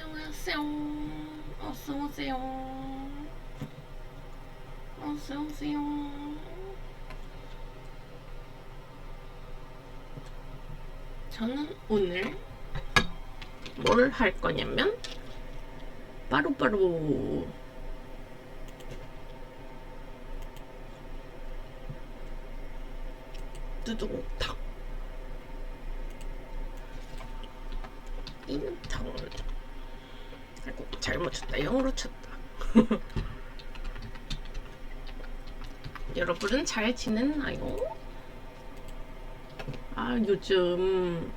안녕하세요. 어서오세요. 어서오세요. 저는 오늘 뭘 할 거냐면 바로바로 두둥탁 인턴. 아이고 잘못 쳤다. 영어로 쳤다. 여러분은 잘 지냈나요? 아 요즘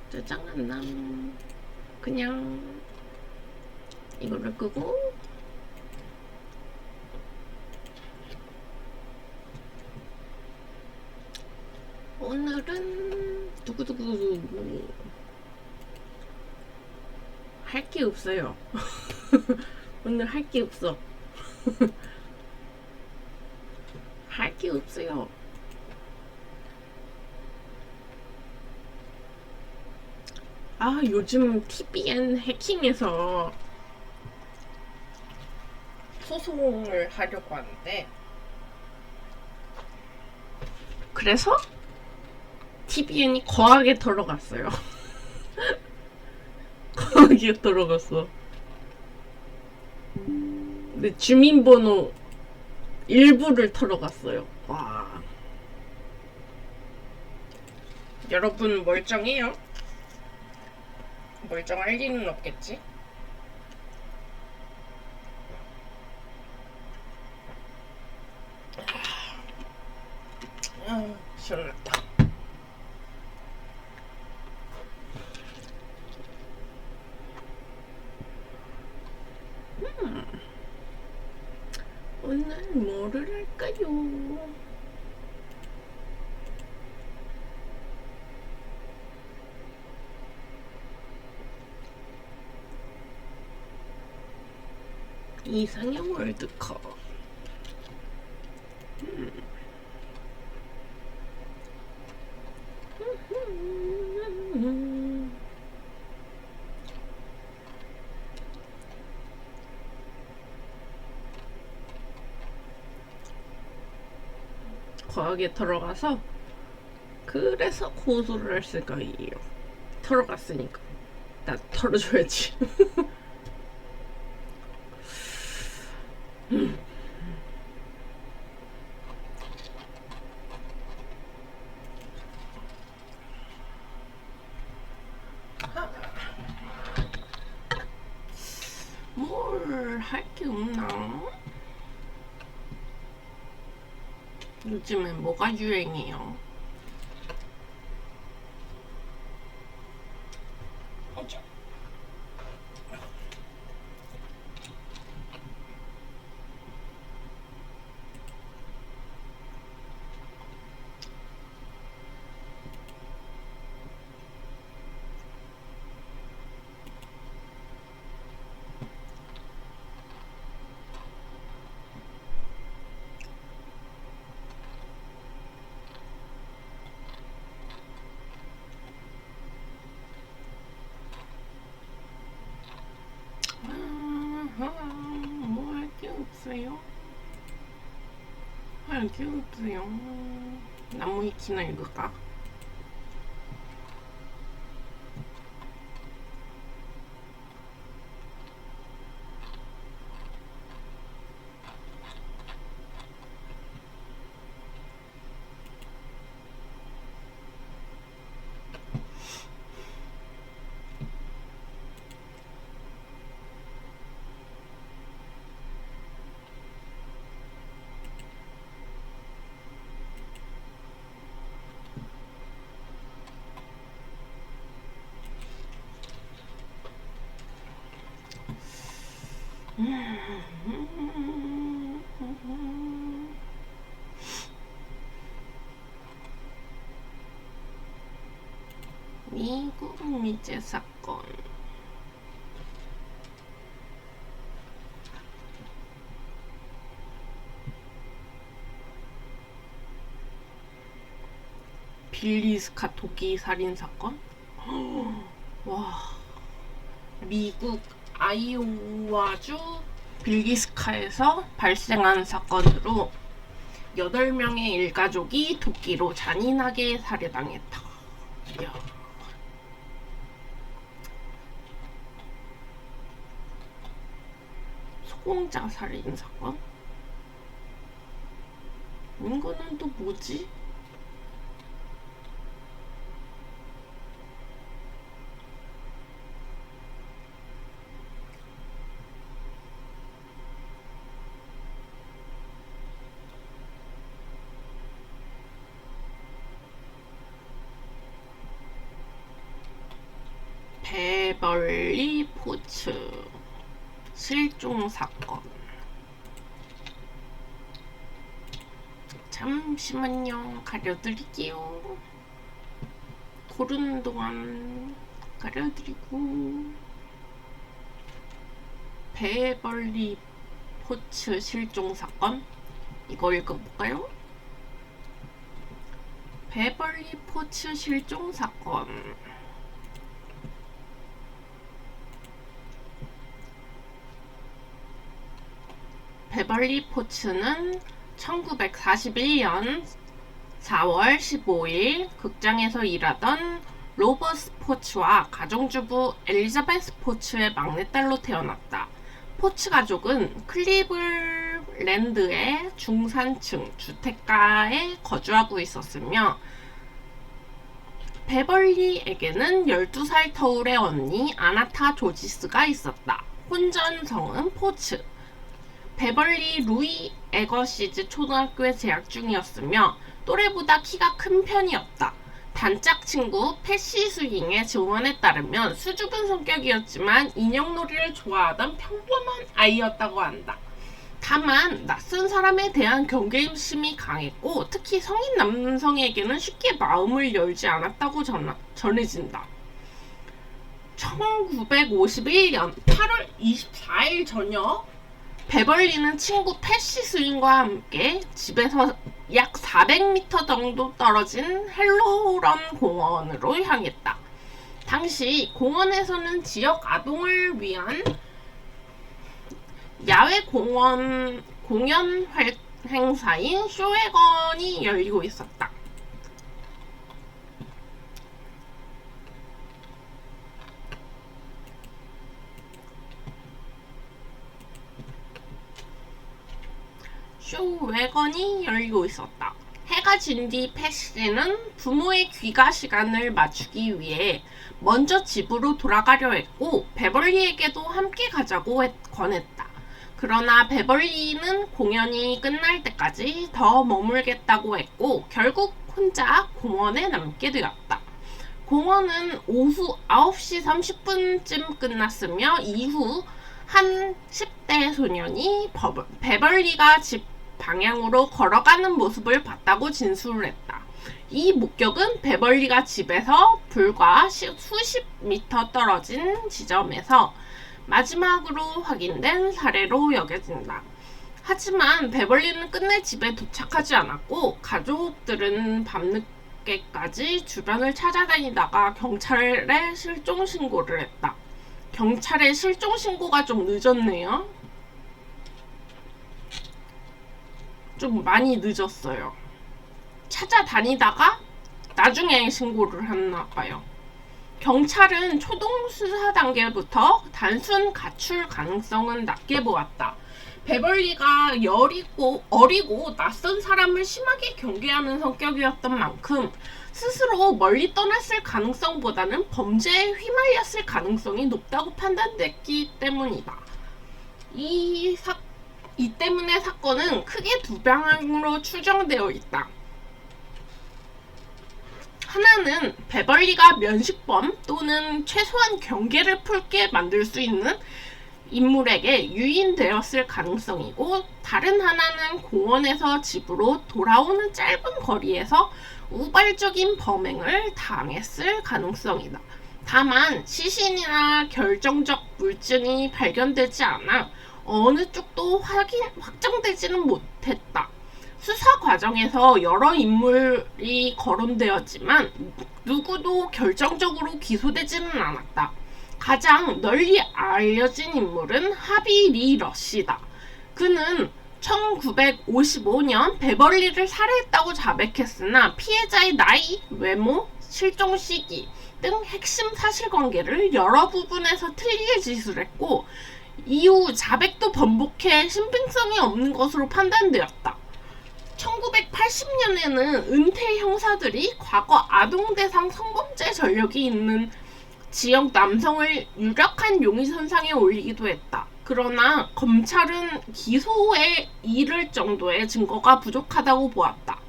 짜장한 남 그냥 이거를 끄고 오늘은 두구두구 할 게 없어요. 오늘 할 게 없어. 할 게 없어요. 아 요즘 TBN 해킹해서 소송을 하려고 하는데 그래서 TBN이 거하게 들어갔어요. 거하게 들어갔어. 근데 주민번호 일부를 털어갔어요. 와. 여러분 멀쩡해요? 멀쩡할 리는 없겠지? 아, 시원하다. 오늘 뭐를 할까요? 이상형 월드컵. 과하게 들어가서 그래서 고소를 할 생각이에요. 털어갔으니까 나 털어줘야지. 뭘 할 게 없나? 요즘엔 뭐가 유행이에요? 뭐 할 게 없어요? 할 게 없어요. 나무 위키나 읽을까? 미국 미제 사건. 빌리 스캇 도끼 살인 사건? 와, 미국 아이오와주 빌리 스캇에서 발생한 사건으로 8명의 일가족이 도끼로 잔인하게 살해당했다. 이야. 소공자 살인 사건? 이거는 또 뭐지? 베벌리 포츠 실종 사건. 잠시만요. 가려드릴게요. 고르는 동안 가려드리고. 베벌리 포츠 실종 사건. 이거 읽어볼까요? 베벌리 포츠 실종 사건. 베벌리 포츠는 1941년 4월 15일 극장에서 일하던 로버트 포츠와 가정주부 엘리자베스 포츠의 막내딸로 태어났다. 포츠 가족은 클리블랜드의 중산층 주택가에 거주하고 있었으며 베벌리에게는 12살 터울의 언니 아나타 조지스가 있었다. 혼전성은 포츠. 베벌리 루이 에거시즈 초등학교에 재학 중이었으며 또래보다 키가 큰 편이었다. 단짝 친구 패시 스윙의 증언에 따르면 수줍은 성격이었지만 인형놀이를 좋아하던 평범한 아이였다고 한다. 다만 낯선 사람에 대한 경계심이 강했고 특히 성인 남성에게는 쉽게 마음을 열지 않았다고 전해진다. 1951년 8월 24일 저녁 베벌리는 친구 패시 스윙과 함께 집에서 약 400m 정도 떨어진 헬로런 공원으로 향했다. 당시 공원에서는 지역 아동을 위한 야외 공연 행사인 쇼웨건이 열리고 있었다. 쇼웨건이 열리고 있었다. 해가 진 뒤 패시는 부모의 귀가 시간을 맞추기 위해 먼저 집으로 돌아가려 했고 베벌리에게도 함께 가자고 권했다. 그러나 베벌리는 공연이 끝날 때까지 더 머물겠다고 했고 결국 혼자 공원에 남게 되었다. 공원은 오후 9시 30분쯤 끝났으며 이후 한 10대 소년이 베벌리가 집 방향으로 걸어가는 모습을 봤다고 진술을 했다. 이 목격은 베벌리가 집에서 불과 수십 미터 떨어진 지점에서 마지막으로 확인된 사례로 여겨진다. 하지만 베벌리는 끝내 집에 도착하지 않았고 가족들은 밤늦게까지 주변을 찾아다니다가 경찰에 실종 신고를 했다. 경찰의 실종 신고가 좀 늦었네요. 좀 많이 늦었어요. 찾아다니다가 나중에 신고를 했나봐요. 경찰은 초동 수사 단계부터 단순 가출 가능성은 낮게 보았다. 베벌리가 어리고 낯선 사람을 심하게 경계하는 성격이었던 만큼 스스로 멀리 떠났을 가능성보다는 범죄에 휘말렸을 가능성이 높다고 판단됐기 때문이다. 이 때문에 사건은 크게 두 방향으로 추정되어 있다. 하나는 베벌리가 면식범 또는 최소한 경계를 풀게 만들 수 있는 인물에게 유인되었을 가능성이고, 다른 하나는 공원에서 집으로 돌아오는 짧은 거리에서 우발적인 범행을 당했을 가능성이다. 다만 시신이나 결정적 물증이 발견되지 않아 어느 쪽도 확정되지는 못했다. 수사 과정에서 여러 인물이 거론되었지만 누구도 결정적으로 기소되지는 않았다. 가장 널리 알려진 인물은 하비 리 러시다. 그는 1955년 베벌리를 살해했다고 자백했으나 피해자의 나이, 외모, 실종 시기 등 핵심 사실관계를 여러 부분에서 틀리게 지술했고, 이후 자백도 번복해 신빙성이 없는 것으로 판단되었다. 1980년에는 은퇴 형사들이 과거 아동대상 성범죄 전력이 있는 지역 남성을 유력한 용의선상에 올리기도 했다. 그러나 검찰은 기소에 이를 정도의 증거가 부족하다고 보았다.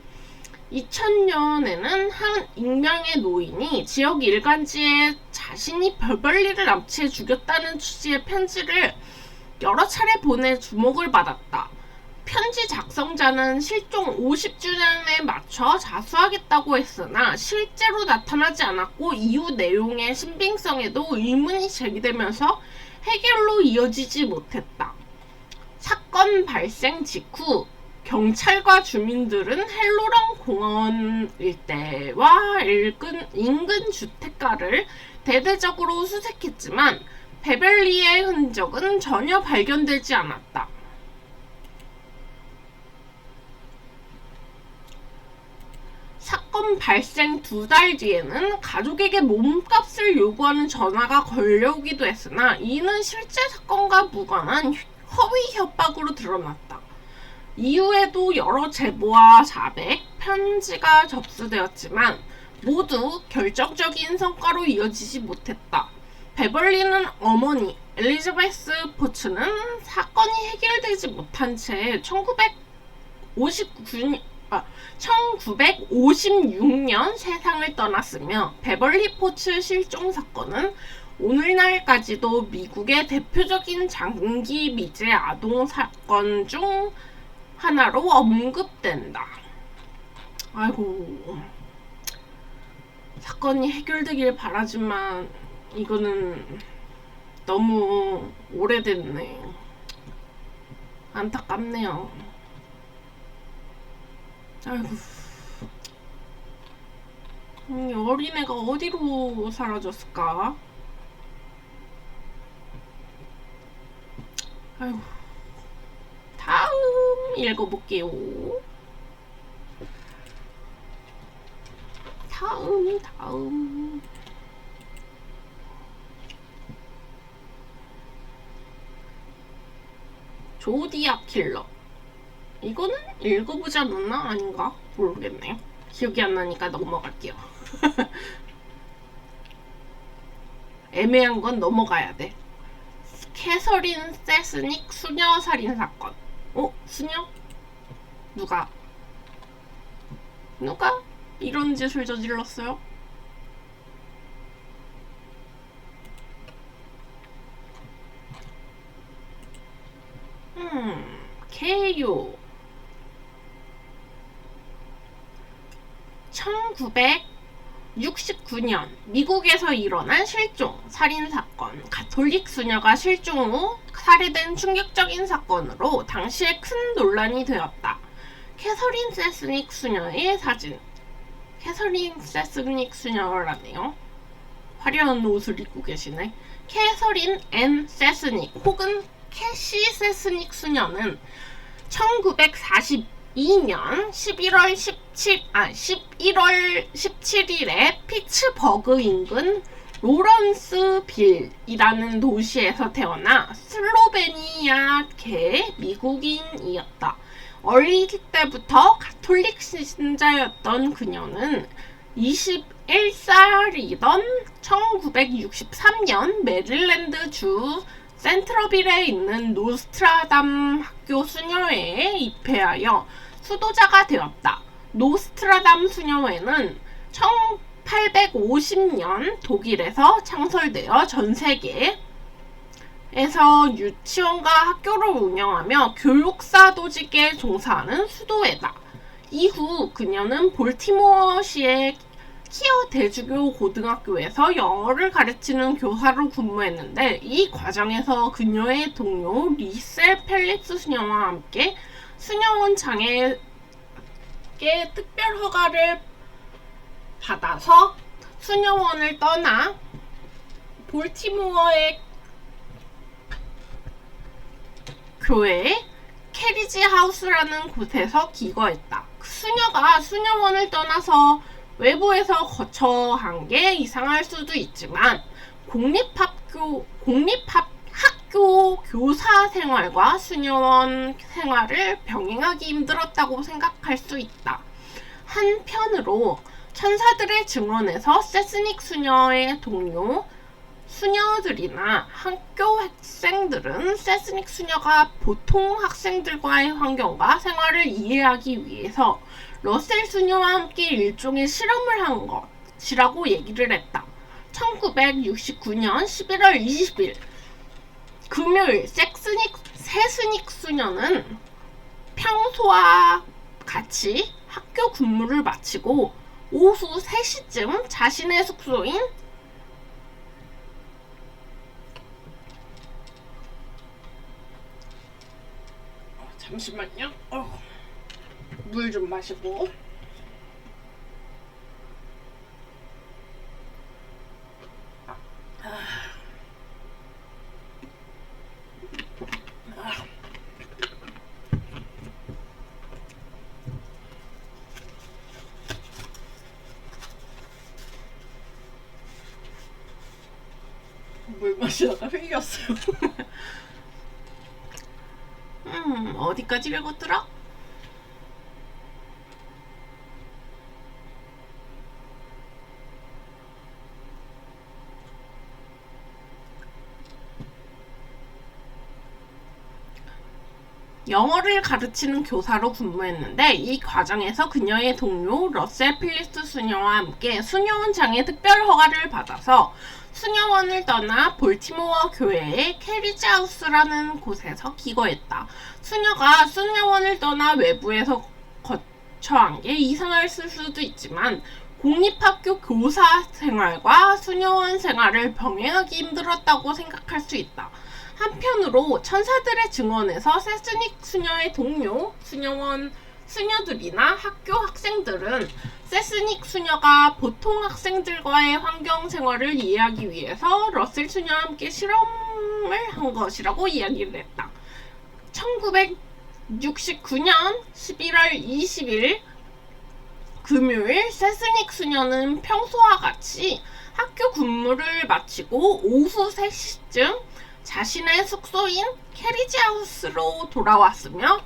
2000년에는 한 익명의 노인이 지역 일간지에 자신이 베벌리를 납치해 죽였다는 취지의 편지를 여러 차례 보내 주목을 받았다. 편지 작성자는 실종 50주년에 맞춰 자수하겠다고 했으나 실제로 나타나지 않았고, 이후 내용의 신빙성에도 의문이 제기되면서 해결로 이어지지 못했다. 사건 발생 직후 경찰과 주민들은 헬로랑 공원 일대와 인근 주택가를 대대적으로 수색했지만 베벌리의 흔적은 전혀 발견되지 않았다. 사건 발생 2달 뒤에는 가족에게 몸값을 요구하는 전화가 걸려오기도 했으나 이는 실제 사건과 무관한 허위 협박으로 드러났다. 이후에도 여러 제보와 자백, 편지가 접수되었지만 모두 결정적인 성과로 이어지지 못했다. 베벌리는 어머니 엘리자베스 포츠는 사건이 해결되지 못한 채 1956년 세상을 떠났으며, 베벌리 포츠 실종 사건은 오늘날까지도 미국의 대표적인 장기 미제 아동 사건 중 하나로 언급된다. 아이고, 사건이 해결되길 바라지만 이거는 너무 오래됐네. 안타깝네요. 아이고, 어린애가 어디로 사라졌을까? 아이고, 다음 읽어볼게요. 다음. 조디악 킬러. 이거는 읽어보지 않았나? 아닌가? 모르겠네요. 기억이 안 나니까 넘어갈게요. 애매한 건 넘어가야 돼. 캐서린 세스닉 수녀 살인 사건. 수녀? 누가 이런 짓을 저질렀어요? 케이오 1969년 미국에서 일어난 실종, 살인사건. 가톨릭 수녀가 실종 후 살해된 충격적인 사건으로 당시에 큰 논란이 되었다. 캐서린 세스닉 수녀의 사진. 캐서린 세스닉 수녀라네요. 화려한 옷을 입고 계시네. 캐서린 앤 세스닉 혹은 캐시 세스닉 수녀는 1942년 11월 17일에 피츠버그 인근 로런스빌이라는 도시에서 태어나 슬로베니아계 미국인이었다. 어릴 때부터 가톨릭 신자였던 그녀는 21살이던 1963년 메릴랜드 주 센트러빌에 있는 노스트라담 학교 수녀회에 입회하여 수도자가 되었다. 노스트라담 수녀회는 1850년 독일에서 창설되어 전 세계 에서 유치원과 학교를 운영하며 교육사 조직에 종사하는 수도회다. 이후 그녀는 볼티모어시의 키어 대주교 고등학교에서 영어를 가르치는 교사로 근무했는데 이 과정에서 그녀의 동료 리셀 펠립스 수녀와 함께 수녀원 장애계 특별 허가를 받아서 수녀원을 떠나 볼티모어의 교회 캐리지 하우스라는 곳에서 기거했다. 수녀가 수녀원을 떠나서 외부에서 거처한 게 이상할 수도 있지만 공립학교 교사 생활과 수녀원 생활을 병행하기 힘들었다고 생각할 수 있다. 한편으로 천사들의 증언에서 세스닉 수녀의 동료 수녀들이나 학교 학생들은 세스닉 수녀가 보통 학생들과의 환경과 생활을 이해하기 위해서 러셀 수녀와 함께 일종의 실험을 한 것이라고 얘기를 했다. 1969년 11월 20일 금요일 세스닉 수녀는 평소와 같이 학교 근무를 마치고 오후 3시쯤 자신의 숙소인 잠시만요. 물 좀 마시고. 물 마시다가 흘렸어요. 어디까지 읽었더라? 영어를 가르치는 교사로 근무했는데 이 과정에서 그녀의 동료 러셀 필립스 수녀와 함께 수녀원 장애 특별 허가를 받아서 수녀원을 떠나 볼티모어 교회의 캐리지 하우스라는 곳에서 기거했다. 수녀가 수녀원을 떠나 외부에서 거처한 게 이상할 수도 있지만 공립학교 교사 생활과 수녀원 생활을 병행하기 힘들었다고 생각할 수 있다. 한편으로 천사들의 증언에서 세스닉 수녀의 동료 수녀원 수녀들이나 학교 학생들은 세스닉 수녀가 보통 학생들과의 환경 생활을 이해하기 위해서 러셀 수녀와 함께 실험을 한 것이라고 이야기를 했다. 1969년 11월 20일 금요일 세스닉 수녀는 평소와 같이 학교 근무를 마치고 오후 3시쯤 자신의 숙소인 캐리지 하우스로 돌아왔으며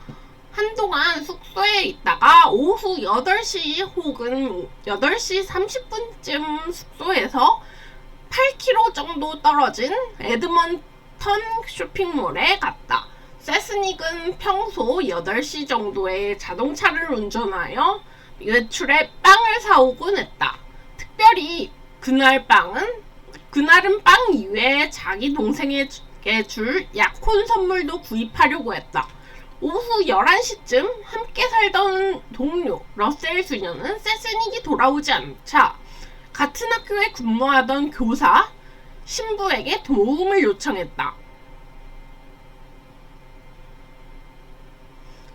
한동안 숙소에 있다가 오후 8시 혹은 8시 30분쯤 숙소에서 8km 정도 떨어진 에드먼턴 쇼핑몰에 갔다. 세스닉은 평소 8시 정도에 자동차를 운전하여 외출에 빵을 사오곤 했다. 특별히 그날은 빵 이외에 자기 동생에게 줄 약혼 선물도 구입하려고 했다. 오후 11시쯤 함께 살던 동료 러셀 수녀는 세스닉이 돌아오지 않자 같은 학교에 근무하던 교사 신부에게 도움을 요청했다.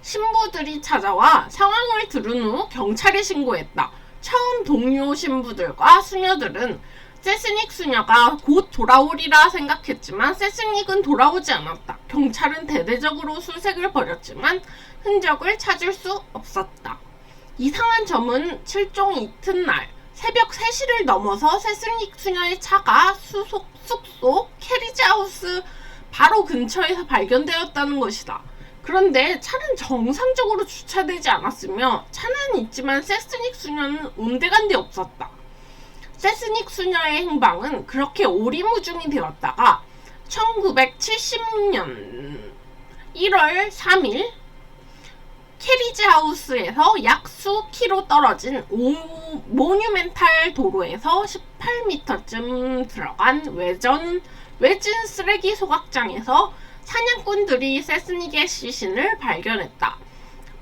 신부들이 찾아와 상황을 들은 후 경찰에 신고했다. 처음 동료 신부들과 수녀들은 세스닉 수녀가 곧 돌아오리라 생각했지만 세스닉은 돌아오지 않았다. 경찰은 대대적으로 수색을 벌였지만 흔적을 찾을 수 없었다. 이상한 점은 7종 이튿날 새벽 3시를 넘어서 세스닉 수녀의 차가 숙소 캐리지하우스 바로 근처에서 발견되었다는 것이다. 그런데 차는 정상적으로 주차되지 않았으며 차는 있지만 세스닉 수녀는 온데간데 없었다. 세스닉 수녀의 행방은 그렇게 오리무중이 되었다가 1970년 1월 3일 캐리지 하우스에서 약 수키로 떨어진 모뉴멘탈 도로에서 18m쯤 들어간 외진 쓰레기 소각장에서 사냥꾼들이 세스닉의 시신을 발견했다.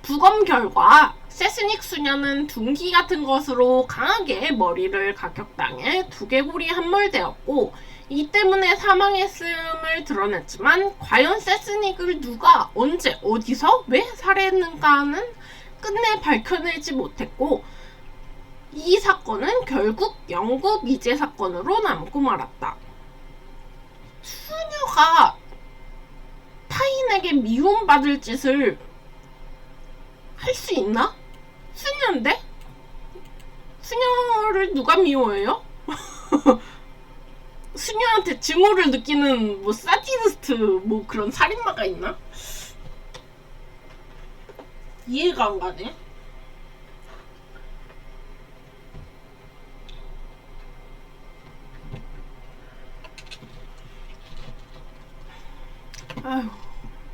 부검 결과 세스닉 수녀는 둔기 같은 것으로 강하게 머리를 가격당해 두개골이 함몰되었고 이 때문에 사망했음을 드러냈지만 과연 세스닉을 누가 언제 어디서 왜 살해했는가는 끝내 밝혀내지 못했고 이 사건은 결국 영구 미제 사건으로 남고 말았다. 수녀가 타인에게 미움받을 짓을 할 수 있나? 수녀인데? 수녀를 누가 미워해요? 수녀한테 증오를 느끼는 뭐 사디스트 뭐 그런 살인마가 있나? 이해가 안 가네. 아휴,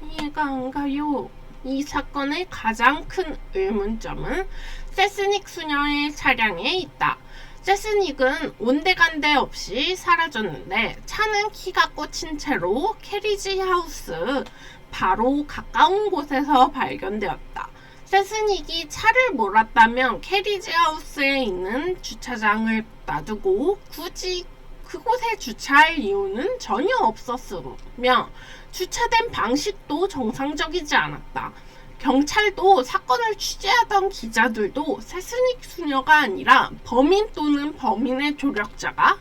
이해가 안 가요. 이 사건의 가장 큰 의문점은 세스닉 수녀의 차량에 있다. 세스닉은 온데간데 없이 사라졌는데 차는 키가 꽂힌 채로 캐리지 하우스 바로 가까운 곳에서 발견되었다. 세스닉이 차를 몰았다면 캐리지 하우스에 있는 주차장을 놔두고 굳이 그곳에 주차할 이유는 전혀 없었으며 주차된 방식도 정상적이지 않았다. 경찰도 사건을 취재하던 기자들도 세스닉 수녀가 아니라 범인 또는 범인의 조력자가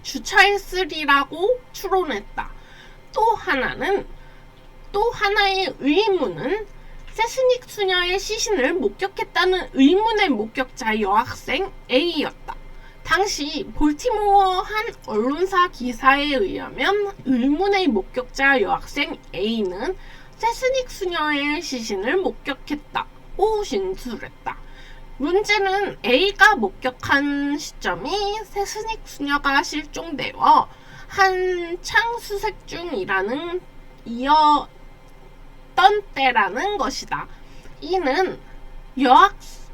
주차했으리라고 추론했다. 또 하나의 의문은 세스닉 수녀의 시신을 목격했다는 의문의 목격자 여학생 A였다. 당시 볼티모어 한 언론사 기사에 의하면 의문의 목격자 여학생 A는 세스닉 수녀의 시신을 목격했다고 진술했다. 문제는 A가 목격한 시점이 세스닉 수녀가 실종되어 한창 수색 중이었던 때라는 것이다.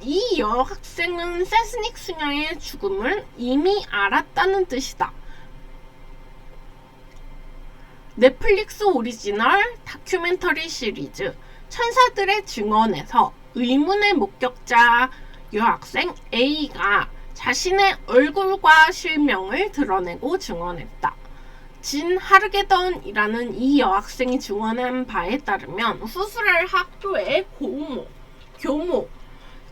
이 여학생은 세스닉 수녀의 죽음을 이미 알았다는 뜻이다. 넷플릭스 오리지널 다큐멘터리 시리즈 천사들의 증언에서 의문의 목격자 여학생 A가 자신의 얼굴과 실명을 드러내고 증언했다. 진 하르게던이라는 이 여학생이 증언한 바에 따르면 후스랄 학교의 교모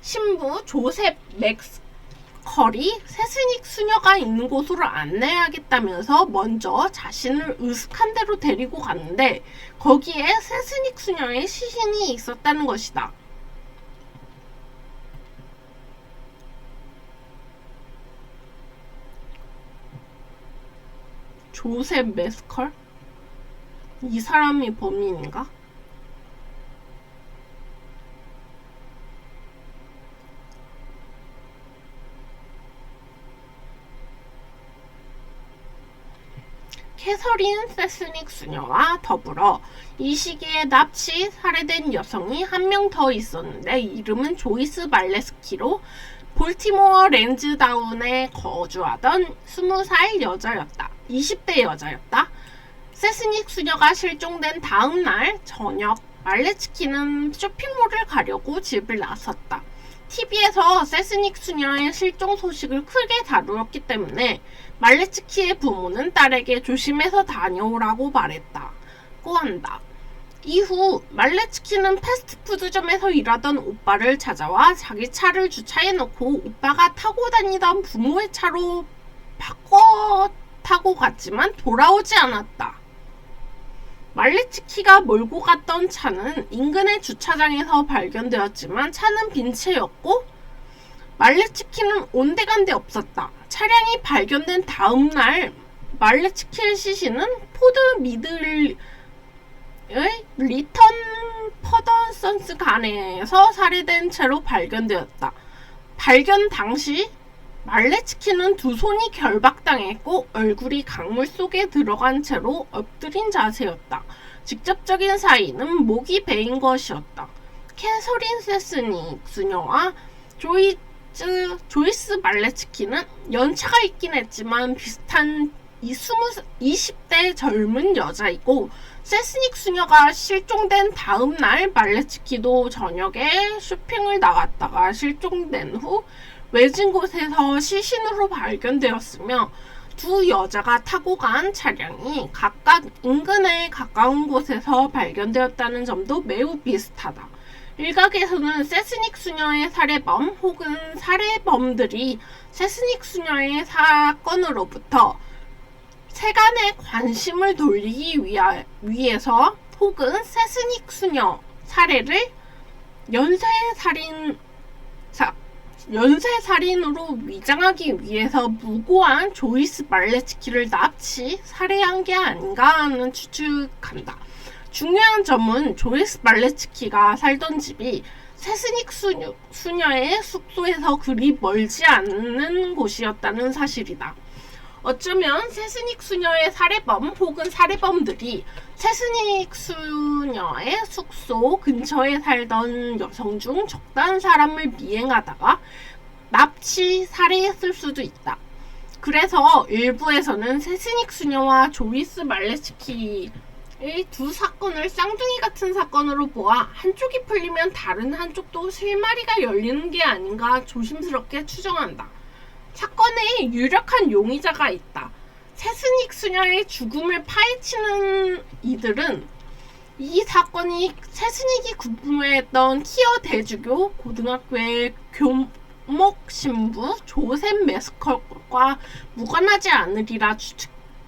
신부 조셉 맥스컬이 세스닉 수녀가 있는 곳으로 안내하겠다면서 먼저 자신을 으슥한 데로 데리고 갔는데 거기에 세스닉 수녀의 시신이 있었다는 것이다. 조셉 맥스컬? 이 사람이 범인인가? 캐서린 세스닉 수녀와 더불어 이 시기에 납치, 살해된 여성이 한 명 더 있었는데 이름은 조이스 말레스키로 볼티모어 랜즈다운에 거주하던 20살 여자였다. 20대 여자였다. 세스닉 수녀가 실종된 다음 날 저녁 말레스키는 쇼핑몰을 가려고 집을 나섰다. TV에서 세스닉 수녀의 실종 소식을 크게 다루었기 때문에 말레츠키의 부모는 딸에게 조심해서 다녀오라고 말했다고 한다. 이후 말레츠키는 패스트푸드점에서 일하던 오빠를 찾아와 자기 차를 주차해놓고 오빠가 타고 다니던 부모의 차로 바꿔 타고 갔지만 돌아오지 않았다. 말레츠키가 몰고 갔던 차는 인근의 주차장에서 발견되었지만 차는 빈 채였고 말레츠키는 온데간데 없었다. 차량이 발견된 다음 날 말레츠키의 시신은 포드 미들의 리턴 퍼던선스 간에서 살해된 채로 발견되었다. 발견 당시 말레츠키는 두 손이 결박당했고 얼굴이 강물 속에 들어간 채로 엎드린 자세였다. 직접적인 사인은 목이 베인 것이었다. 캐서린 세스닉 수녀와 조이스 말레츠키는 연차가 있긴 했지만 비슷한 20대 젊은 여자이고 세스닉 수녀가 실종된 다음 날 말레츠키도 저녁에 쇼핑을 나갔다가 실종된 후 외진 곳에서 시신으로 발견되었으며 두 여자가 타고 간 차량이 각각 인근에 가까운 곳에서 발견되었다는 점도 매우 비슷하다. 일각에서는 세스닉 수녀의 살해범 혹은 살해범들이 세스닉 수녀의 사건으로부터 세간의 관심을 돌리기 위해서 혹은 세스닉 수녀 살해를 연쇄살인으로 위장하기 위해서 무고한 조이스 말레츠키를 납치, 살해한 게 아닌가 하는 추측한다. 중요한 점은 조이스 말레츠키가 살던 집이 세스닉 수녀의 숙소에서 그리 멀지 않는 곳이었다는 사실이다. 어쩌면 세스닉 수녀의 살해범 혹은 살해범들이 세스닉 수녀의 숙소 근처에 살던 여성 중 적당한 사람을 미행하다가 납치, 살해했을 수도 있다. 그래서 일부에서는 세스닉 수녀와 조이스 말레츠키의 두 사건을 쌍둥이 같은 사건으로 보아 한쪽이 풀리면 다른 한쪽도 실마리가 열리는 게 아닌가 조심스럽게 추정한다. 사건에 유력한 용의자가 있다. 세스닉 수녀의 죽음을 파헤치는 이들은 이 사건이 세스닉이 근무했던 키어 대주교 고등학교의 교목 신부 조셉 메스컬과 무관하지 않으리라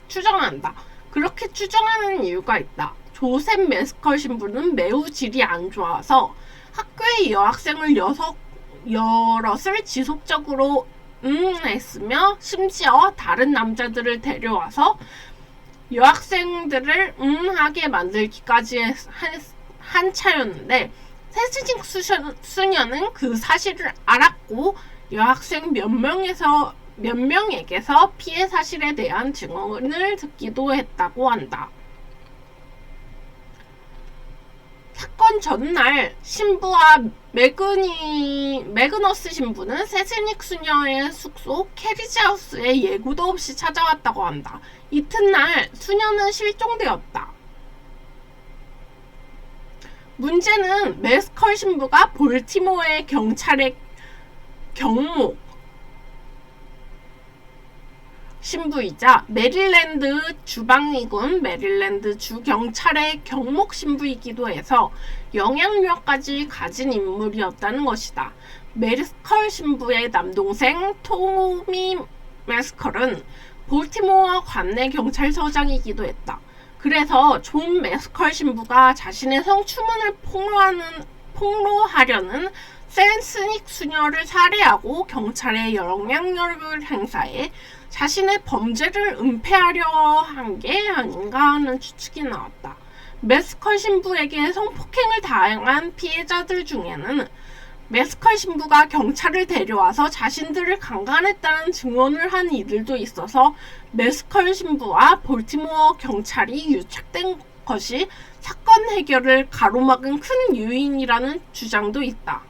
추정한다. 그렇게 추정하는 이유가 있다. 조셉 메스컬 신부는 매우 질이 안 좋아서 학교의 여학생을 여럿을 지속적으로 했으며 심지어 다른 남자들을 데려와서 여학생들을 하게 만들기까지 한 차였는데 세스닉 수녀는 그 사실을 알았고 여학생 몇 명에게서 피해 사실에 대한 증언을 듣기도 했다고 한다. 사건 전날 신부와 매그너스 신부는 세스닉 수녀의 숙소 캐리지하우스에 예고도 없이 찾아왔다고 한다. 이튿날 수녀는 실종되었다. 문제는 메스컬 신부가 볼티모어의 경찰의 경목 신부이자 메릴랜드 주방위군 메릴랜드 주경찰의 경목 신부이기도 해서 영향력까지 가진 인물이었다는 것이다. 메스컬 신부의 남동생 토미 메스컬은 볼티모어 관내 경찰서장이기도 했다. 그래서 존 메스컬 신부가 자신의 성추문을 폭로하려는 세스닉 수녀를 살해하고 경찰에 영향력을 행사해 자신의 범죄를 은폐하려 한 게 아닌가 하는 추측이 나왔다. 메스컬 신부에게 성폭행을 당한 피해자들 중에는 메스컬 신부가 경찰을 데려와서 자신들을 강간했다는 증언을 한 이들도 있어서 메스컬 신부와 볼티모어 경찰이 유착된 것이 사건 해결을 가로막은 큰 요인이라는 주장도 있다.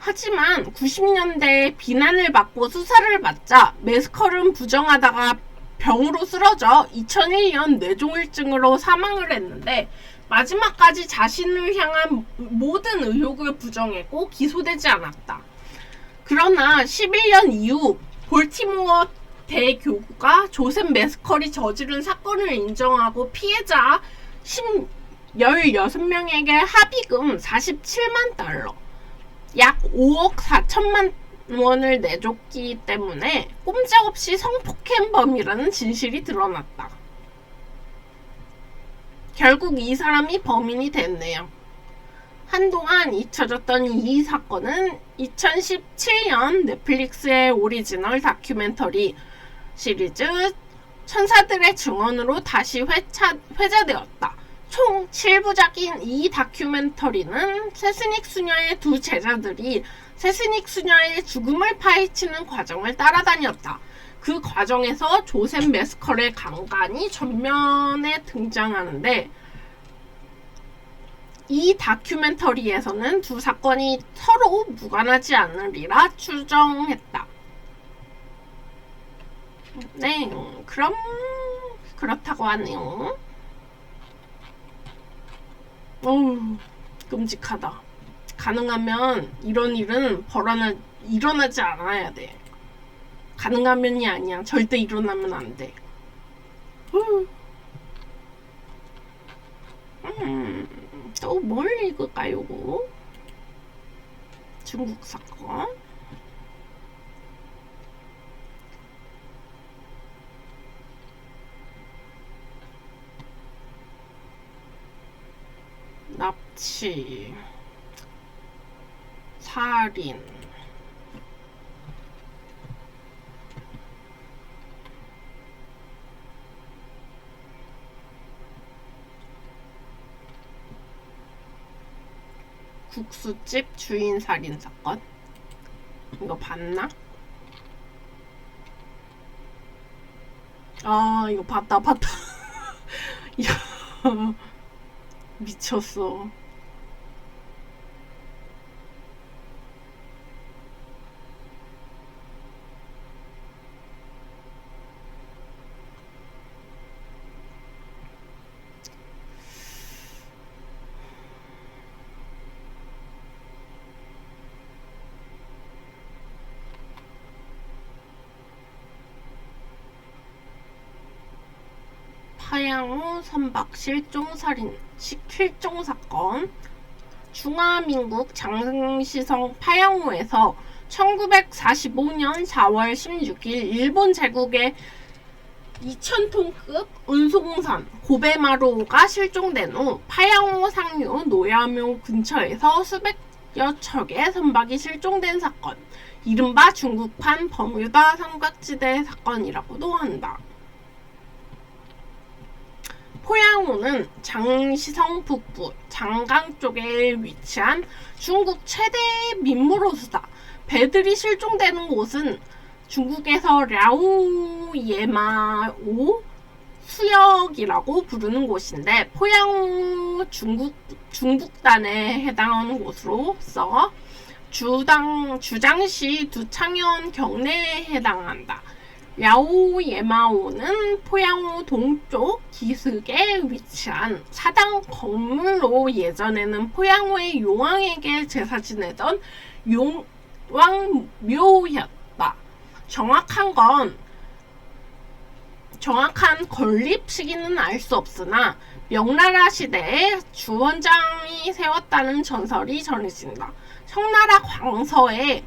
하지만 90년대에 비난을 받고 수사를 받자 메스컬은 부정하다가 병으로 쓰러져 2001년 뇌종일증으로 사망을 했는데 마지막까지 자신을 향한 모든 의혹을 부정했고 기소되지 않았다. 그러나 11년 이후 볼티모어 대교구가 조셉 메스컬이 저지른 사건을 인정하고 피해자 16명에게 합의금 47만 달러 약 5억 4천만 원을 내줬기 때문에 꼼짝없이 성폭행범이라는 진실이 드러났다. 결국 이 사람이 범인이 됐네요. 한동안 잊혀졌던 이 사건은 2017년 넷플릭스의 오리지널 다큐멘터리 시리즈 천사들의 증언으로 다시 회자되었다. 총 7부작인 이 다큐멘터리는 세스닉 수녀의 두 제자들이 세스닉 수녀의 죽음을 파헤치는 과정을 따라다녔다. 그 과정에서 조셉 메스컬의 강간이 전면에 등장하는데 이 다큐멘터리에서는 두 사건이 서로 무관하지 않으리라 추정했다. 네, 그럼 그렇다고 하네요. 어우, 끔찍하다. 가능하면 이런 일은 일어나지 않아야 돼. 가능하면이 아니야. 절대 일어나면 안 돼. 또 뭘 읽을까요? 중국 사건. 납치, 살인, 국수집 주인 살인 사건. 이거 봤나? 아, 이거 봤다. 이거 미쳤어. 파양호 선박 실종 사건. 중화민국 장시성 파양호에서 1945년 4월 16일 일본 제국의 2,000톤급 운송선 고베마루가 실종된 후 파양호 상류 노야묘 근처에서 수백여 척의 선박이 실종된 사건. 이른바 중국판 버뮤다 삼각지대 사건이라고도 한다. 포양호는 장시성 북부 장강 쪽에 위치한 중국 최대 민물호수다. 배들이 실종되는 곳은 중국에서 랴오예마오 수역이라고 부르는 곳인데 포양호 중북단에 해당하는 곳으로서 주장시 두창현 경내에 해당한다. 랴오예마오는 포양호 동쪽 기슭에 위치한 사당 건물로 예전에는 포양호의 용왕에게 제사 지내던 용왕묘였다. 정확한 건립 시기는 알 수 없으나 명나라 시대에 주원장이 세웠다는 전설이 전해진다. 청나라 광서에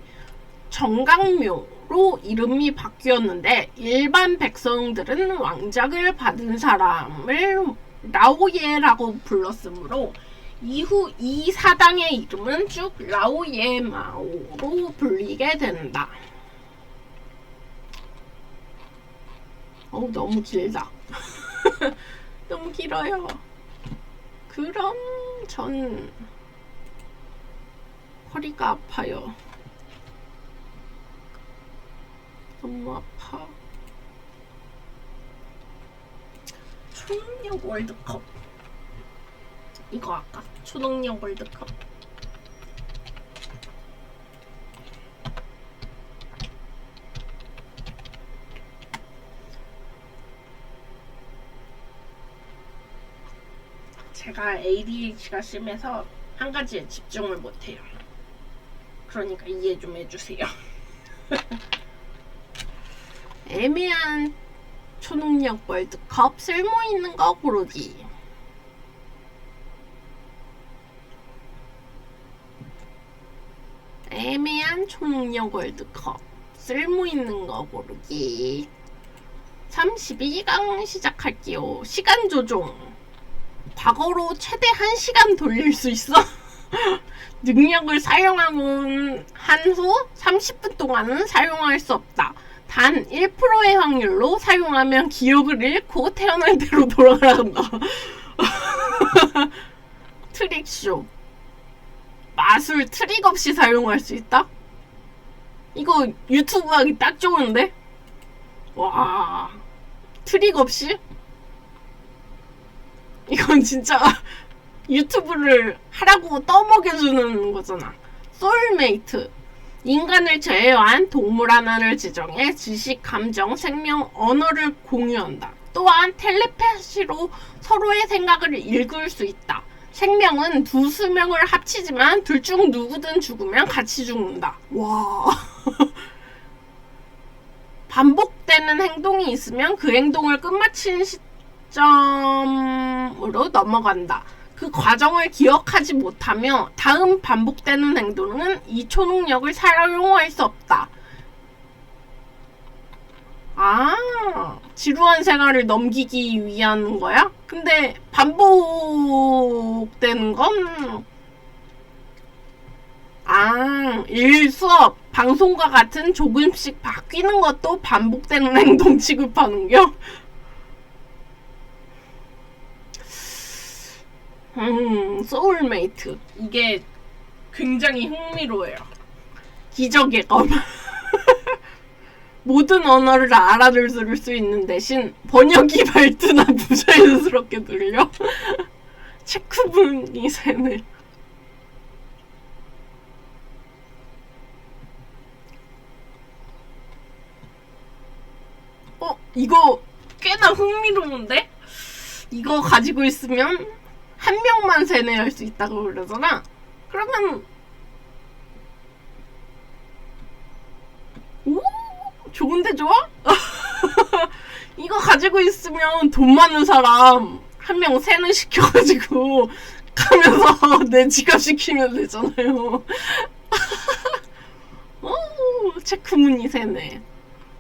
정강묘로 이름이 바뀌었는데 일반 백성들은 왕작을 받은 사람을 라오예라고 불렀으므로 이후 이 사당의 이름은 쭉 라오예마오로 불리게 된다. 너무 길다. 너무 길어요. 그럼 전 허리가 아파요. 너무 아파. 초능력 월드컵. 이거 아까 초능력 월드컵. 제가 ADHD가 심해서 한 가지에 집중을 못해요. 그러니까 이해 좀 해주세요. 애매한 초능력 월드컵 쓸모있는 거 고르기. 애매한 초능력 월드컵 쓸모있는 거 고르기. 32강 시작할게요. 시간 조종. 과거로 최대 1시간 돌릴 수 있어? 능력을 사용하고 한 후 30분 동안은 사용할 수 없다. 단 1%의 확률로 사용하면 기억을 잃고 태어날 대로 돌아간다. 트릭쇼. 마술 트릭 없이 사용할 수 있다? 이거 유튜브 하기 딱 좋은데? 와, 트릭 없이? 이건 진짜 유튜브를 하라고 떠먹여주는 거잖아. 소울메이트. 인간을 제외한 동물 하나를 지정해 지식, 감정, 생명, 언어를 공유한다. 또한 텔레파시로 서로의 생각을 읽을 수 있다. 생명은 두 수명을 합치지만 둘 중 누구든 죽으면 같이 죽는다. 와. 반복되는 행동이 있으면 그 행동을 끝마치는 시점으로 넘어간다. 그 과정을 기억하지 못하며 다음 반복되는 행동은 이 초능력을 사용할 수 없다. 아, 지루한 생활을 넘기기 위한 거야? 근데 반복되는 건 일, 수업, 방송과 같은 조금씩 바뀌는 것도 반복되는 행동 취급하는겨? 소울메이트. 이게 굉장히 흥미로워요. 기적의 검. 모든 언어를 알아들을 수 있는 대신 번역이 발트나 부자연스럽게 들려. 체크분이 세네. 이거 꽤나 흥미로운데? 이거 가지고 있으면 한 명만 세뇌할 수 있다고 그러잖아. 그러면 오, 좋은데 좋아? 이거 가지고 있으면 돈 많은 사람 한 명 세뇌시켜가지고 가면서 내 지갑 시키면 되잖아요. 오, 체크무늬 세뇌.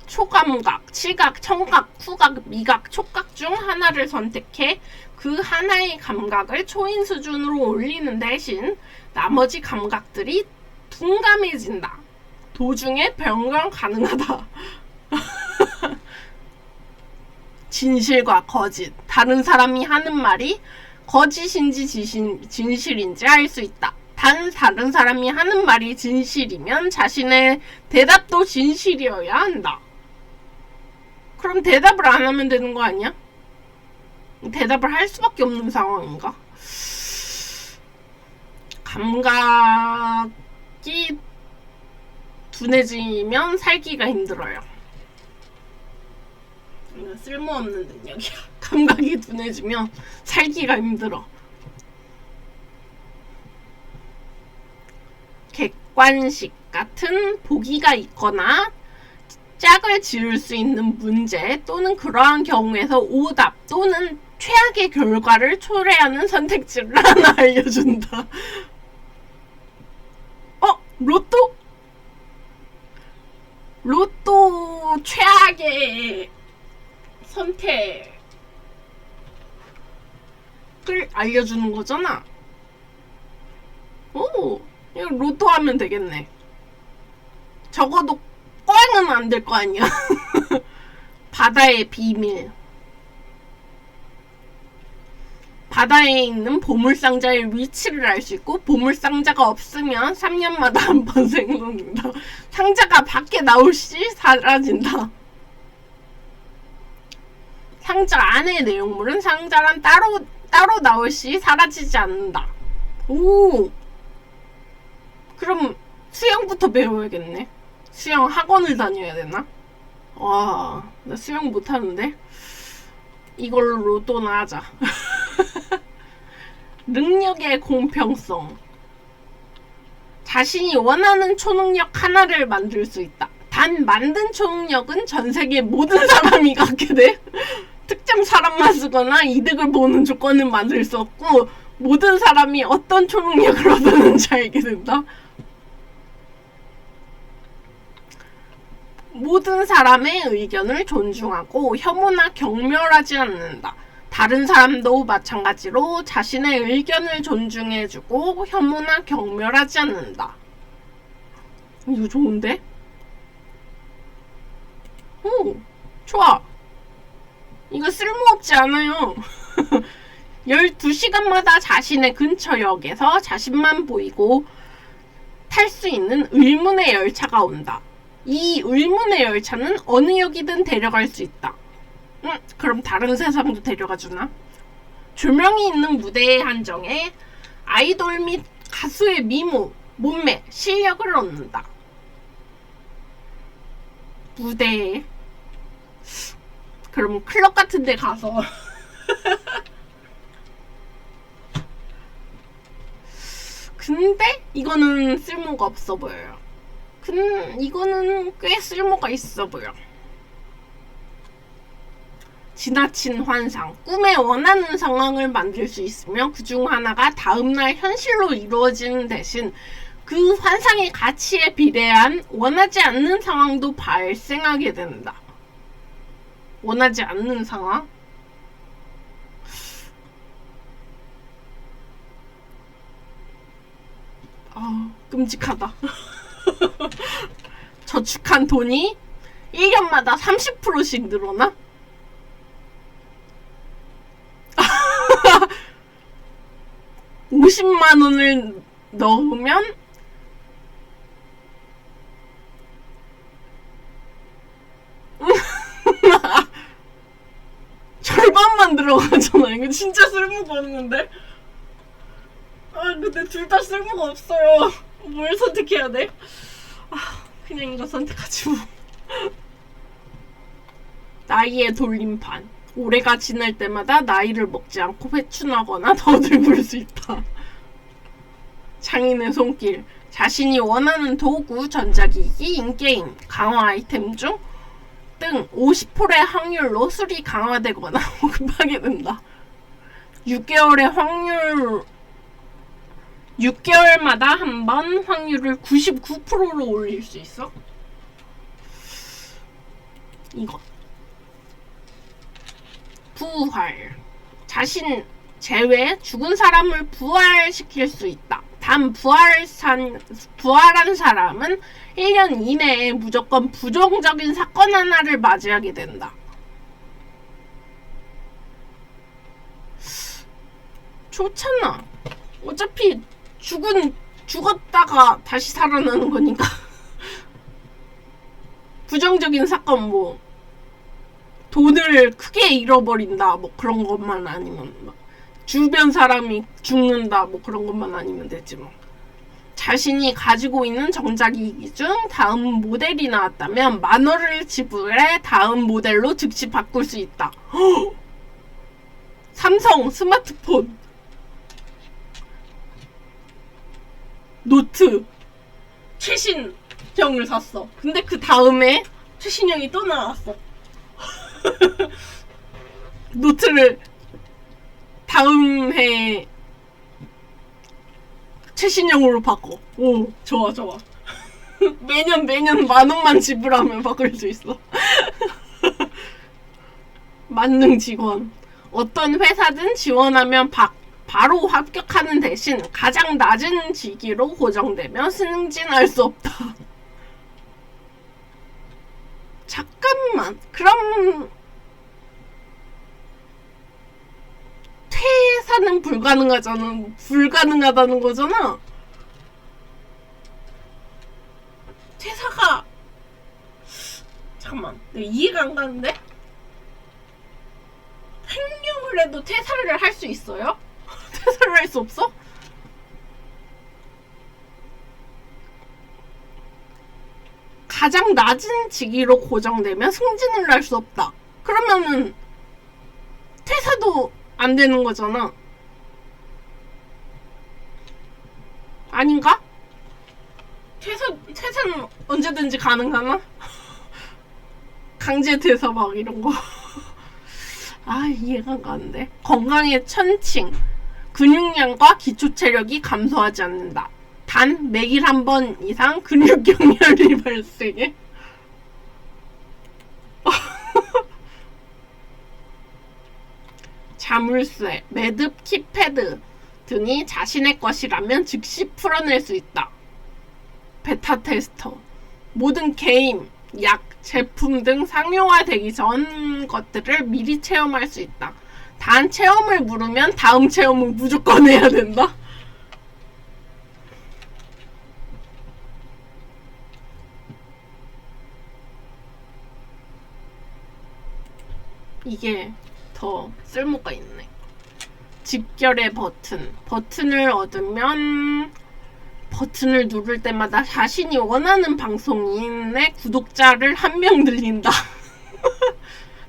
초감각, 시각, 청각, 후각, 미각, 촉각 중 하나를 선택해 그 하나의 감각을 초인 수준으로 올리는 대신 나머지 감각들이 둔감해진다. 도중에 변경 가능하다. 진실과 거짓. 다른 사람이 하는 말이 거짓인지 진실인지 알 수 있다. 단 다른 사람이 하는 말이 진실이면 자신의 대답도 진실이어야 한다. 그럼 대답을 안 하면 되는 거 아니야? 대답을 할 수밖에 없는 상황인가? 감각이 둔해지면 살기가 힘들어요. 이거 쓸모없는 능력이야. 감각이 둔해지면 살기가 힘들어. 객관식 같은 보기가 있거나 짝을 지을 수 있는 문제 또는 그러한 경우에서 오답 또는 최악의 결과를 초래하는 선택지를 하나 알려준다. 로또? 로또 최악의 선택을 알려주는 거잖아. 오, 이거 로또 하면 되겠네. 적어도 꽝은 안 될 거 아니야. 바다의 비밀. 바다에 있는 보물상자의 위치를 알 수 있고 보물상자가 없으면 3년마다 한 번 생긴다. 상자가 밖에 나올 시 사라진다. 상자 안의 내용물은 상자란 따로 나올 시 사라지지 않는다. 오, 그럼 수영부터 배워야겠네. 수영 학원을 다녀야 되나? 와, 나 수영 못하는데? 이걸로 로또나 하자. 능력의 공평성. 자신이 원하는 초능력 하나를 만들 수 있다. 단 만든 초능력은 전 세계 모든 사람이 갖게 돼. 특정 사람만 쓰거나 이득을 보는 조건은 만들 수 없고 모든 사람이 어떤 초능력을 얻었는지 알게 된다. 모든 사람의 의견을 존중하고 혐오나 경멸하지 않는다. 다른 사람도 마찬가지로 자신의 의견을 존중해주고 혐오나 경멸하지 않는다. 이거 좋은데? 오, 좋아. 이거 쓸모없지 않아요. 12시간마다 자신의 근처 역에서 자신만 보이고 탈 수 있는 의문의 열차가 온다. 이 의문의 열차는 어느 역이든 데려갈 수 있다. 그럼 다른 세상도 데려가주나? 조명이 있는 무대에 한정해 아이돌 및 가수의 미모, 몸매, 실력을 얻는다. 무대에. 그럼 클럽 같은 데 가서 근데 이거는 쓸모가 없어 보여요. 이거는 꽤 쓸모가 있어 보여. 지나친 환상. 꿈에 원하는 상황을 만들 수 있으며 그 중 하나가 다음날 현실로 이루어지는 대신 그 환상의 가치에 비례한 원하지 않는 상황도 발생하게 된다. 원하지 않는 상황? 끔찍하다. 저축한 돈이 1년마다 30%씩 늘어나? 50만 원을 넣으면 절반만 들어가잖아. 이거 진짜 쓸모가 없는데? 근데 둘 다 쓸모가 없어요. 뭘 선택해야 돼? 그냥 이거 선택하지 뭐. 나이의 돌림판. 올해가 지날 때마다 나이를 먹지 않고 회춘하거나 더 늙을 수 있다. 장인의 손길. 자신이 원하는 도구, 전자기기, 인게임, 강화 아이템 중 등 50%의 확률로 술이 강화되거나 급하게 된다. 6개월마다 한 번 확률을 99%로 올릴 수 있어? 이거. 부활. 자신 제외 죽은 사람을 부활시킬 수 있다. 단 부활한 사람은 1년 이내에 무조건 부정적인 사건 하나를 맞이하게 된다. 좋잖아. 어차피 죽었다가 다시 살아나는 거니까. 부정적인 사건 뭐 돈을 크게 잃어버린다 뭐 그런 것만 아니면 막 주변 사람이 죽는다 뭐 그런 것만 아니면 되지 뭐. 자신이 가지고 있는 전자기기 중 다음 모델이 나왔다면 10,000원을 지불해 다음 모델로 즉시 바꿀 수 있다. 삼성 스마트폰 노트 최신형을 샀어. 근데 그 다음에 최신형이 또 나왔어. 노트를 다음 해 최신형으로 바꿔. 오, 좋아. 매년 10,000원만 지불하면 바꿀 수 있어. 만능 직원. 어떤 회사든 지원하면 바로 합격하는 대신 가장 낮은 직위로 고정되며 승진할 수 없다. 잠깐만. 그럼 퇴사는 불가능하다는 거잖아. 퇴사가 잠깐만. 내가 이해가 안 가는데? 횡령을 해도 퇴사를 할 수 있어요? 퇴사를 할 수 없어? 가장 낮은 직위로 고정되면 승진을 할 수 없다. 그러면은 퇴사도 안 되는 거잖아. 아닌가? 퇴사는 언제든지 가능하나? 강제 퇴사 막 이런 거. 이해가 안 가는데. 건강의 천칭. 근육량과 기초 체력이 감소하지 않는다. 단 매일 한 번 이상 근육 경련이 발생해. 자물쇠, 매듭, 키패드 등이 자신의 것이라면 즉시 풀어낼 수 있다. 베타 테스터. 모든 게임, 약, 제품 등 상용화되기 전 것들을 미리 체험할 수 있다. 단 체험을 물으면 다음 체험은 무조건 해야 된다. 이게 더 쓸모가 있네. 집결의 버튼을 얻으면 버튼을 누를 때마다 자신이 원하는 방송인의 구독자를 한 명 늘린다.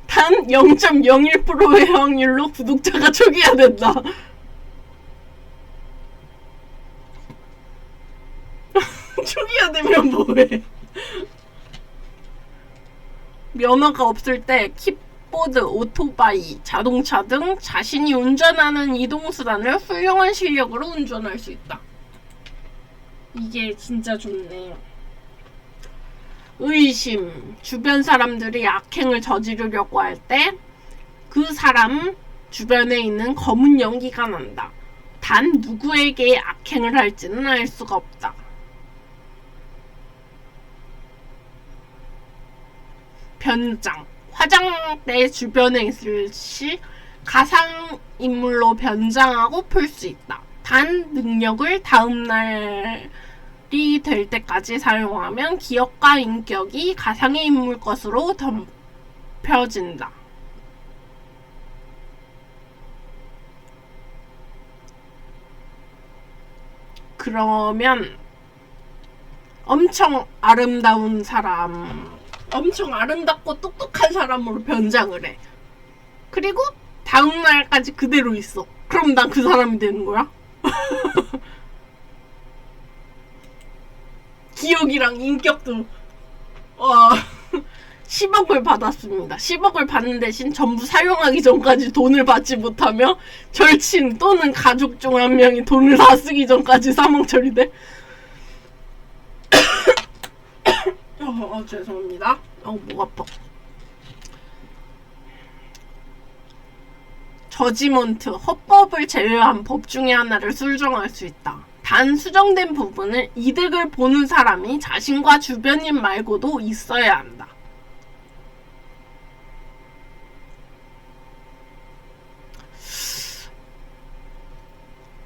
단 0.01%의 확률로 구독자가 초기화된다. 초기화되면 뭐해? 면허가 없을 때 킥보드, 오토바이, 자동차 등 자신이 운전하는 이동수단을 훌륭한 실력으로 운전할 수 있다. 이게 진짜 좋네요. 의심. 주변 사람들이 악행을 저지르려고 할 때 그 사람 주변에 있는 검은 연기가 난다. 단 누구에게 악행을 할지는 알 수가 없다. 변장. 화장대 주변에 있을 시 가상인물로 변장하고 풀 수 있다. 단 능력을 다음날이 될 때까지 사용하면 기억과 인격이 가상의 인물 것으로 덮여진다. 그러면 엄청 아름다운 사람, 엄청 아름답고 똑똑한 사람으로 변장을 해. 그리고 다음날까지 그대로 있어. 그럼 난 그 사람이 되는 거야? 기억이랑 인격도 10억을 받았습니다. 10억을 받는 대신 전부 사용하기 전까지 돈을 받지 못하며 절친 또는 가족 중 한 명이 돈을 다 쓰기 전까지 사망 처리돼. 죄송합니다. 목 아파. 저지먼트. 헌법을 제외한 법 중에 하나를 수정할 수 있다. 단 수정된 부분을 이득을 보는 사람이 자신과 주변인 말고도 있어야 한다.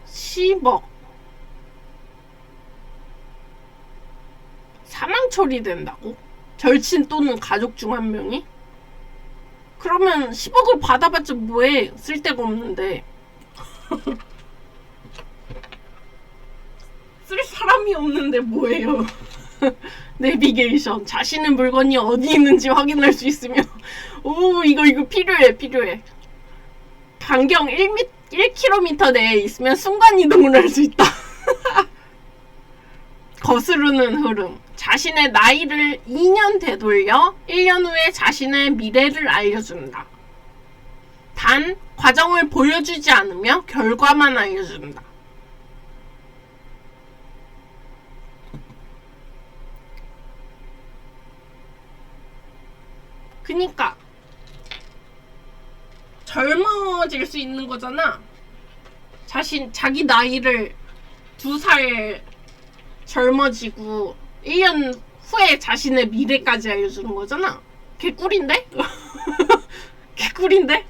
10억. 사망 처리된다고? 절친 또는 가족 중 한 명이? 그러면 10억을 받아봤자 뭐해? 쓸데가 없는데. 쓸 사람이 없는데 뭐해요? 내비게이션. 자신의 물건이 어디 있는지 확인할 수 있으며. 오, 이거 필요해. 반경 1km 내에 있으면 순간이동을 할 수 있다. 거스르는 흐름. 자신의 나이를 2년 되돌려 1년 후에 자신의 미래를 알려준다. 단, 과정을 보여주지 않으며 결과만 알려준다. 그니까 젊어질 수 있는 거잖아. 자기 나이를 2살 젊어지고 1년 후에 자신의 미래까지 알려주는 거잖아. 개꿀인데? 개꿀인데?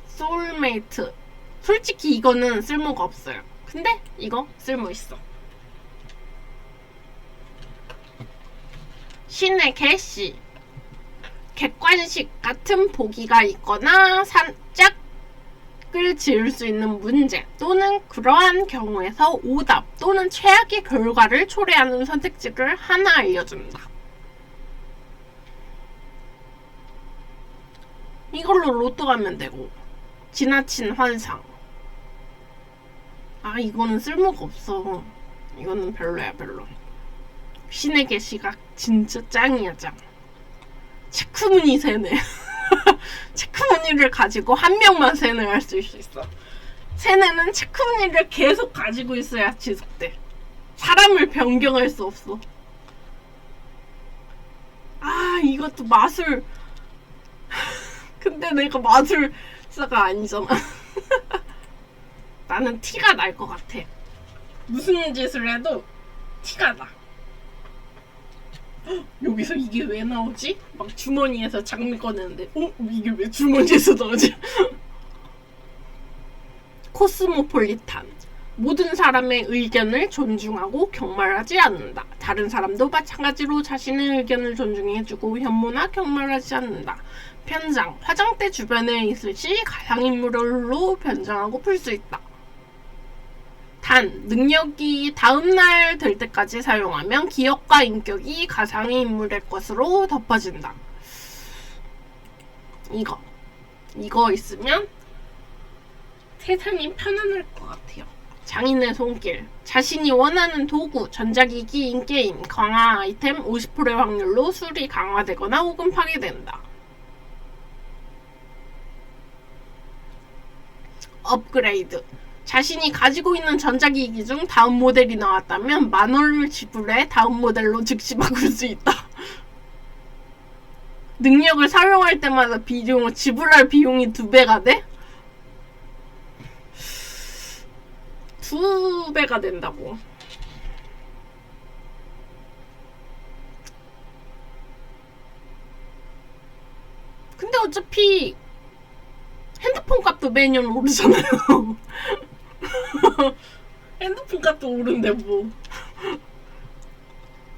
소울메이트. 솔직히 이거는 쓸모가 없어요. 근데 이거 쓸모 있어. 신의 개씨. 객관식 같은 보기가 있거나 짝을 지을 수 있는 문제 또는 그러한 경우에서 오답 또는 최악의 결과를 초래하는 선택지를 하나 알려준다. 이걸로 로또 가면 되고. 지나친 환상. 이거는 쓸모가 없어. 이거는 별로야. 신의 계시가 진짜 짱이야. 체크무늬 세뇌. 체크무늬를 가지고 한 명만 세뇌할 수 있어. 세뇌는 체크무늬를 계속 가지고 있어야 지속돼. 사람을 변경할 수 없어. 이것도 마술. 근데 내가 마술사가 아니잖아. 나는 티가 날 것 같아. 무슨 짓을 해도 티가 나. 여기서 이게 왜 나오지? 막 주머니에서 장미 꺼내는데 이게 왜 주머니에서 나오지? 코스모폴리탄. 모든 사람의 의견을 존중하고 경멸하지 않는다. 다른 사람도 마찬가지로 자신의 의견을 존중해주고 혐오나 경멸하지 않는다. 편장, 화장대 주변에 있을 시 가상인물로 변장하고 풀 수 있다. 단, 능력이 다음날 될 때까지 사용하면 기억과 인격이 가상의 인물의 것으로 덮어진다. 이거 있으면 세상이 편안할 것 같아요. 장인의 손길. 자신이 원하는 도구, 전자기기, 인게임, 강화 아이템 50%의 확률로 술이 강화되거나 혹은 파괴된다. 업그레이드. 자신이 가지고 있는 전자기기 중 다음 모델이 나왔다면 10,000원을 지불해 다음 모델로 즉시 바꿀 수 있다. 능력을 사용할 때마다 지불할 비용이 2배가 돼? 2배가 된다고. 근데 어차피 핸드폰 값도 매년 오르잖아요. 핸드폰 값도 오른데 뭐.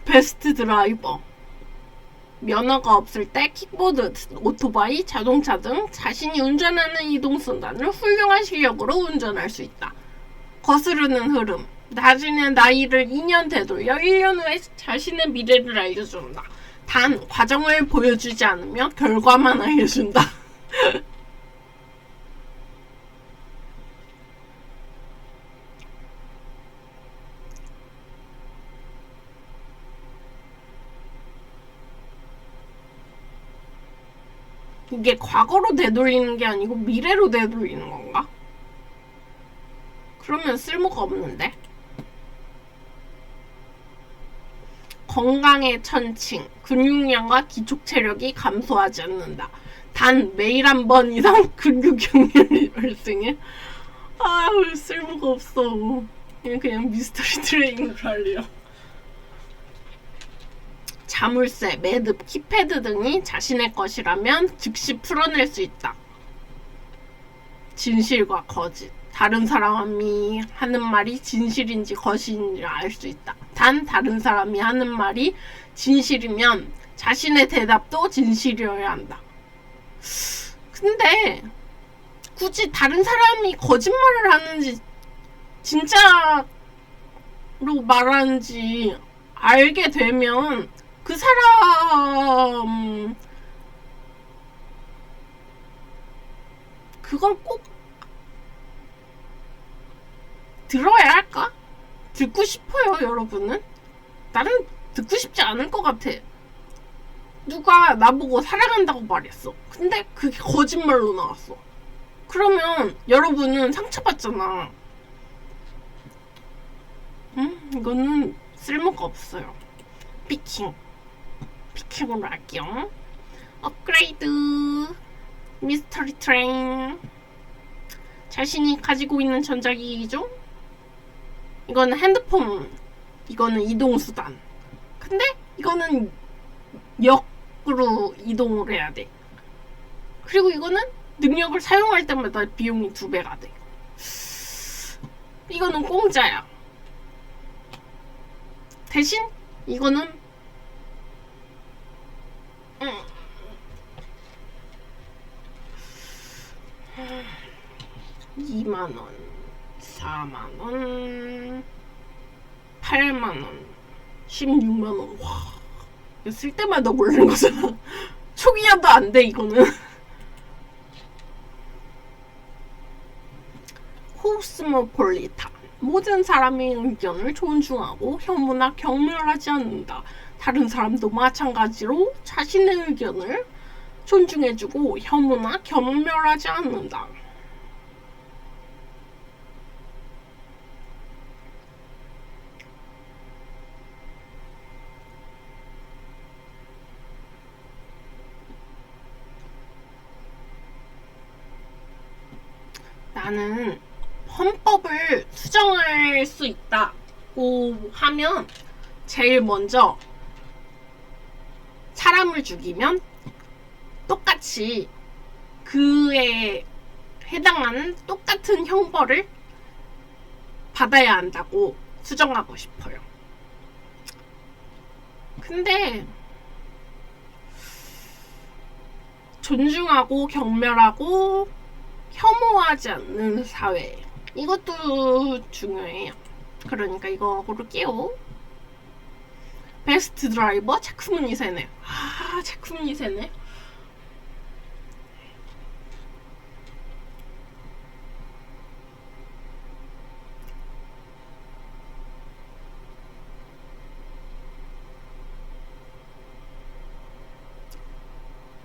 베스트 드라이버. 면허가 없을 때 킥보드, 오토바이, 자동차 등 자신이 운전하는 이동수단을 훌륭한 실력으로 운전할 수 있다. 거스르는 흐름. 자신의 나이를 2년 되돌려 1년 후에 자신의 미래를 알려준다. 단, 과정을 보여주지 않으며 결과만 알려준다. 이게 과거로 되돌리는 게 아니고 미래로 되돌리는 건가? 그러면 쓸모가 없는데? 건강의 천칭, 근육량과 기초 체력이 감소하지 않는다. 단 매일 한 번 이상 근육 경련이 발생해. 아유, 쓸모가 없어. 그냥 미스터리 트레이닝을 할래요. 자물쇠, 매듭, 키패드 등이 자신의 것이라면 즉시 풀어낼 수 있다. 진실과 거짓. 다른 사람이 하는 말이 진실인지 거짓인지 알 수 있다. 단, 다른 사람이 하는 말이 진실이면 자신의 대답도 진실이어야 한다. 근데 굳이 다른 사람이 거짓말을 하는지 진짜로 말하는지 알게 되면 그 사람 그걸 꼭 들어야 할까? 듣고 싶어요, 여러분은? 나는 듣고 싶지 않을 것 같아. 누가 나보고 사랑한다고 말했어. 근데 그게 거짓말로 나왔어. 그러면 여러분은 상처받잖아. 이거는 쓸모가 없어요. 피킹으로 할게요. 업그레이드. 미스터리 트레인. 자신이 가지고 있는 전자기기죠? 이거는 핸드폰, 이거는 이동수단. 근데 이거는 역으로 이동을 해야 돼. 그리고 이거는 능력을 사용할 때마다 비용이 2배가 돼. 이거는 공짜야. 대신 이거는 2만원, 4만원, 8만원, 16만원. 와, 이거 쓸 때마다 모르는 거잖아. 초기화도 안 돼, 이거는. 코스모폴리탄. 모든 사람의 의견을 존중하고 혐오나 경멸하지 않는다. 다른 사람도 마찬가지로 자신의 의견을 존중해주고 혐오나 경멸하지 않는다. 나는 헌법을 수정할 수 있다고 하면 제일 먼저 사람을 죽이면 똑같이 그에 해당하는 똑같은 형벌을 받아야 한다고 수정하고 싶어요. 근데 존중하고 경멸하고 혐오하지 않는 사회. 이것도 중요해요. 그러니까 이거 고를게요. 베스트 드라이버 체크무늬 세네. 아, 체크무늬 세네.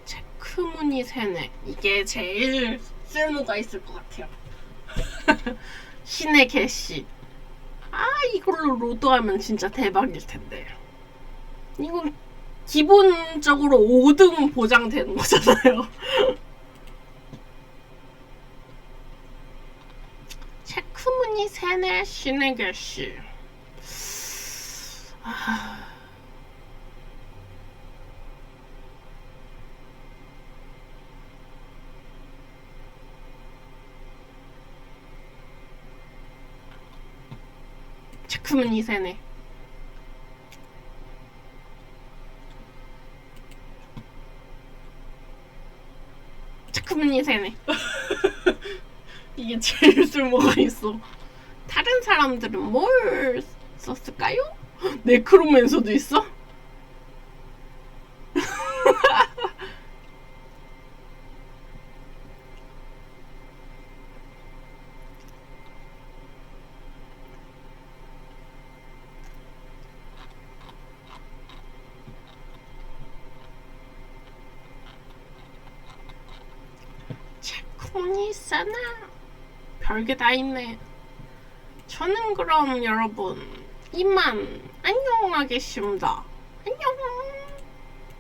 체크무늬 세네. 이게 제일 쓸모가 있을 것 같아요. 신의 개씨. 아, 이걸로 로드하면 진짜 대박일 텐데. 이건 기본적으로 5등 보장되는 거잖아요. 체크무늬 세네 신의 개씨. 체크무늬 세네. 체크무늬 세네. 이게 제일 쓸모가 있어. 다른 사람들은 뭘 썼을까요? 네크로맨서도 있어? 체크무늬 세네. 별게 다 있네. 저는 그럼 여러분 이만 안녕하겠습니다.